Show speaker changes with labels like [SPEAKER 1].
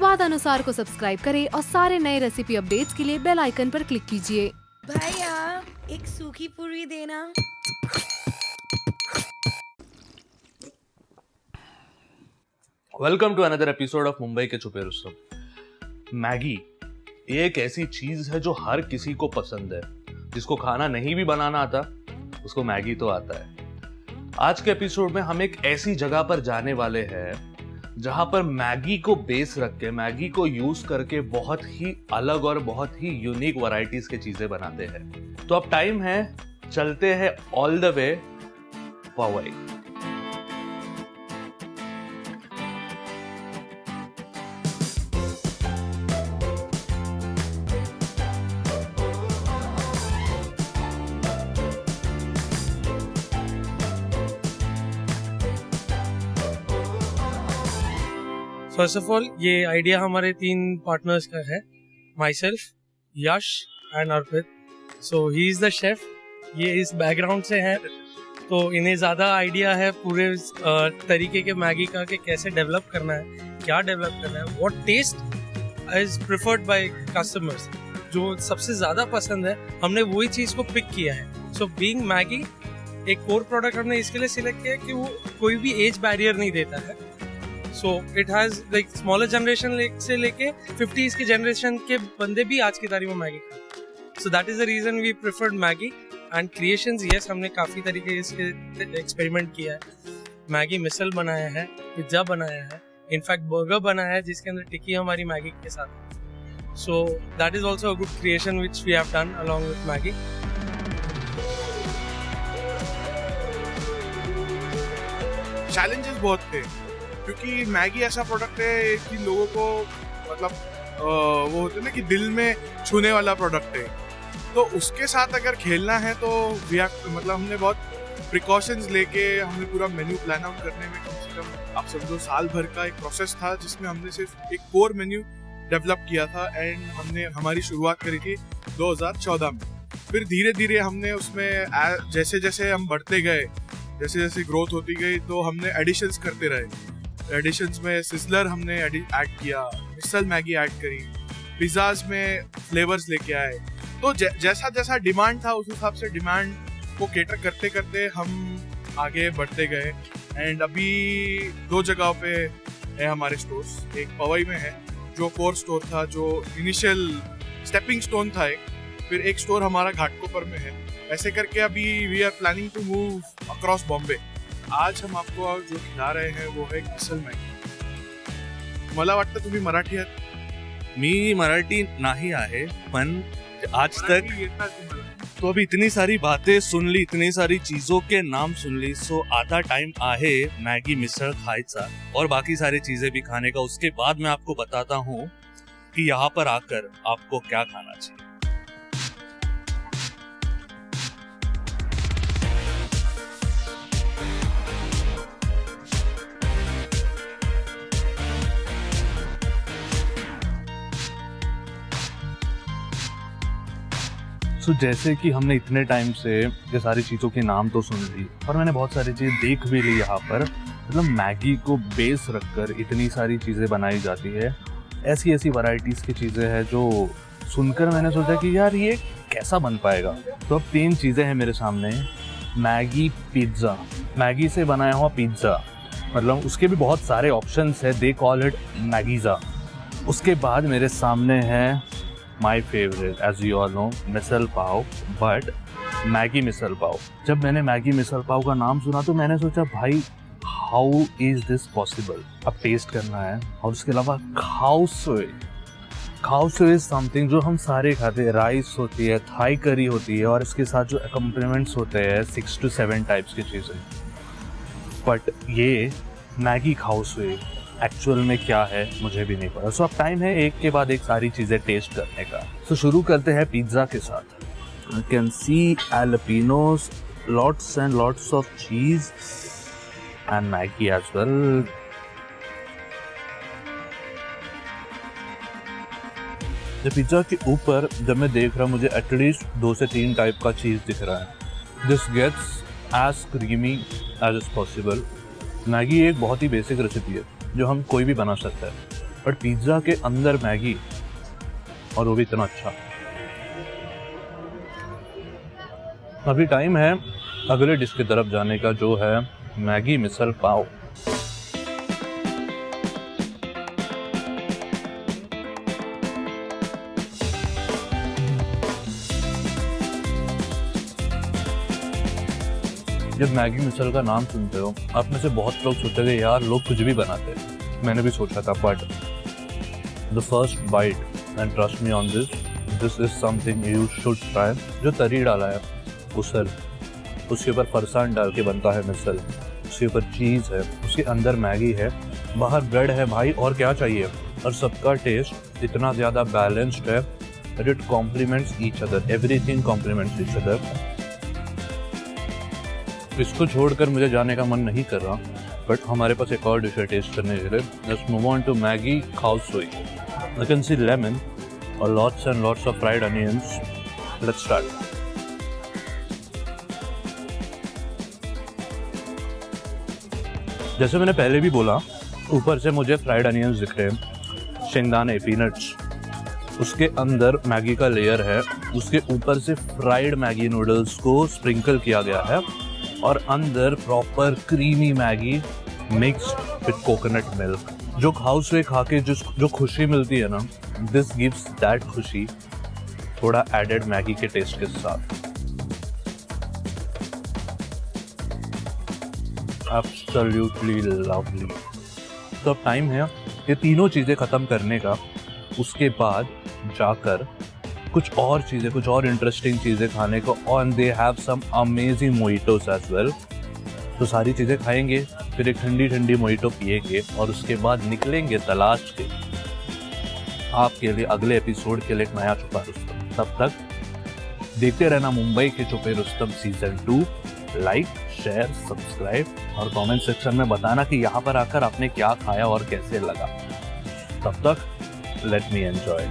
[SPEAKER 1] स्वाद अनुसार को सब्सक्राइब करें और सारे नए रेसिपी अपडेट्स के लिए बेल आइकन पर क्लिक कीजिए।
[SPEAKER 2] भैया एक सूखी पूरी देना।
[SPEAKER 3] Welcome to another episode of Mumbai के छुपे रुस्तम। मैगी ये एक ऐसी चीज है जो हर किसी को पसंद है। जिसको खाना नहीं भी बनाना आता उसको मैगी तो आता है। आज के एपिसोड में हम एक ऐसी जगह पर जाने वाले हैं जहां पर मैगी को बेस रख के, मैगी को यूज करके बहुत ही अलग और बहुत ही यूनिक वैरायटीज की चीजें बनाते हैं। तो अब टाइम है, चलते हैं all the way Powai.
[SPEAKER 4] First of all ये आइडिया हमारे 3 पार्टनर्स का है, myself, Yash and Arpit. So he is the chef. ये इस बैकग्राउंड से है तो इन्हें ज़्यादा आइडिया है पूरे तरीके के मैगी का कि कैसे डेवलप करना है, क्या डेवलप करना है, what taste is preferred by customers. जो सबसे ज़्यादा पसंद है हमने वही चीज़ को पिक किया है। सो बीइंग मैगी एक कोर प्रोडक्ट हमने इसके लिए सिलेक्ट किया कि वो कोई भी एज बैरियर नहीं देता है। So it has like smaller generation से लेके 50s के generation के बंदे भी आज की तारीख में मैगी खाते हैं। So that is the reason we preferred Maggi and creations। yes, हमने काफ़ी तरीके इसके एक्सपेरिमेंट किया है। मैगी मिसल बनाया है, पिज्ज़ा बनाया है, इनफैक्ट बर्गर बनाया है जिसके अंदर टिक्की हमारी मैगी के साथ है। So that is also a good creation which we have done along with Maggi।
[SPEAKER 5] Challenges बहुत थे क्योंकि मैगी ऐसा प्रोडक्ट है कि लोगों को मतलब वो होते हैं ना कि दिल में छूने वाला प्रोडक्ट है। तो उसके साथ अगर खेलना है तो मतलब हमने बहुत प्रिकॉशंस लेके हमने पूरा मेन्यू प्लान आउट करने में कम से कम आप समझो साल भर का एक प्रोसेस था जिसमें हमने सिर्फ एक कोर मेन्यू डेवलप किया था। एंड हमने हमारी शुरुआत करी थी 2014 में। फिर धीरे धीरे हमने उसमें जैसे जैसे हम बढ़ते गए, जैसे जैसे ग्रोथ होती गई तो हमने एडिशंस करते रहे। एडिशंस में सिजलर हमने ऐड किया, मिसल मैगी ऐड करी, पिज़्ज़ाज में फ्लेवर्स लेके आए। तो जैसा जैसा डिमांड था उस हिसाब से डिमांड को केटर करते करते हम आगे बढ़ते गए। एंड अभी 2 जगहों पे है हमारे स्टोर्स। एक पवई में है जो कोर स्टोर था, जो इनिशियल स्टेपिंग स्टोन था एक। फिर एक स्टोर हमारा घाटकोपर में है। ऐसे करके अभी we are planning to move across Bombay. आज हम आपको जो खिला रहे हैं वो है मिसल मैगी। मला वाटतं तुम्ही मराठी आहात?
[SPEAKER 3] मी मराठी नाही आहे पण आज तक तो अभी इतनी सारी बातें सुन ली, इतनी सारी चीजों के नाम सुन ली। सो आता टाइम आहे मैगी मिसळ खायचा और बाकी सारी चीजें भी खाने का। उसके बाद मैं आपको बताता हूँ कि यहाँ पर आकर आपको क्या खाना चाहिए। जैसे कि हमने इतने टाइम से ये सारी चीज़ों के नाम तो सुन ली और मैंने बहुत सारी चीज़ें देख भी ली यहाँ पर। मतलब मैगी को बेस रखकर इतनी सारी चीज़ें बनाई जाती है। ऐसी ऐसी वैरायटीज़ की चीज़ें हैं जो सुनकर मैंने सोचा कि यार ये कैसा बन पाएगा। तो अब 3 चीज़ें हैं मेरे सामने। मैगी पिज़्ज़ा, मैगी से बनाया हुआ पिज़्ज़ा, मतलब उसके भी बहुत सारे ऑप्शंस है, दे कॉल इट मैगीज़ा। उसके बाद मेरे सामने है my favourite as you all know, misal pav, but Maggi misal pav. जब मैंने मैगी मिसल पाव का नाम सुना तो मैंने सोचा भाई हाउ इज दिस पॉसिबल। अब टेस्ट करना है। और उसके अलावा खाओ सोए इज समथिंग जो हम सारे खाते हैं। राइस होती है, थाई करी होती है और इसके साथ जो अकम्पनीमेंट्स होते हैं 6 to 7 टाइप्स की चीज़ें। बट ये मैगी खाओ सोए एक्चुअल में क्या है मुझे भी नहीं पता। सो अब टाइम है एक के बाद एक सारी चीज़ें टेस्ट करने का। सो शुरू करते हैं पिज़्ज़ा के साथ। I can see jalapenos, lots and lots of cheese and Maggi as well. Pizza के ऊपर जब मैं देख रहा हूँ मुझे एटलीस्ट 2 से 3 टाइप का चीज़ दिख रहा है। This gets as creamy as is possible. Maggi एक बहुत ही बेसिक रेसिपी है जो हम कोई भी बना सकता है। बट पिज्ज़ा के अंदर मैगी, और वो भी इतना अच्छा। अभी टाइम है अगले डिश की तरफ जाने का, जो है मैगी मिसल पाव। जब मैगी मिसल का नाम सुनते हो, आप में से बहुत लोग सोचेंगे यार लोग कुछ भी बनाते हैं। मैंने भी सोचा था, but the first bite and trust me on this is something you should try. जो तरी डाला है उसल, उसके ऊपर फरसान डाल के बनता है मिसल, उसके ऊपर चीज़ है, उसके अंदर मैगी है, बाहर ब्रेड है भाई, और क्या चाहिए। और सबका टेस्ट इतना ज़्यादा बैलेंस्ड है that it complements each other, everything complements each other। इसको छोड़कर मुझे जाने का मन नहीं कर रहा, बट हमारे पास एक और डिश है टेस्ट करने के लिए। Let's move on to Maggi khao suey. You can see lemon or lots and lots of fried onions. Let's start. जैसे मैंने पहले भी बोला, ऊपर से मुझे फ्राइड अनियंस दिख रहे हैं, शेंगदाने, पीनट्स, उसके अंदर मैगी का लेयर है, उसके ऊपर से फ्राइड मैगी नूडल्स को स्प्रिंकल किया गया है, और अंदर proper creamy Maggi mixed with coconut milk. जो खाओ से खा के जो खुशी मिलती है ना, दिस गिव्स दैट खुशी, थोड़ा एडेड मैगी के टेस्ट के साथ। Absolutely lovely. तो अब टाइम है ये तीनों चीज़ें ख़त्म करने का, उसके बाद जाकर कुछ और चीज़ें, कुछ और इंटरेस्टिंग चीज़ें खाने को। और they have some amazing mojitos as well. तो सारी चीज़ें खाएंगे, फिर एक ठंडी ठंडी मोइटो पिएंगे, और उसके बाद निकलेंगे तलाश के आपके लिए अगले एपिसोड के लिए एक नया छुपा रुस्तम। तब तक देखते रहना मुंबई के छुपे Rustam season 2। Like, share, subscribe और कमेंट सेक्शन में बताना कि यहाँ पर आकर आपने क्या खाया और कैसे लगा। तब तक लेट मी एंजॉय।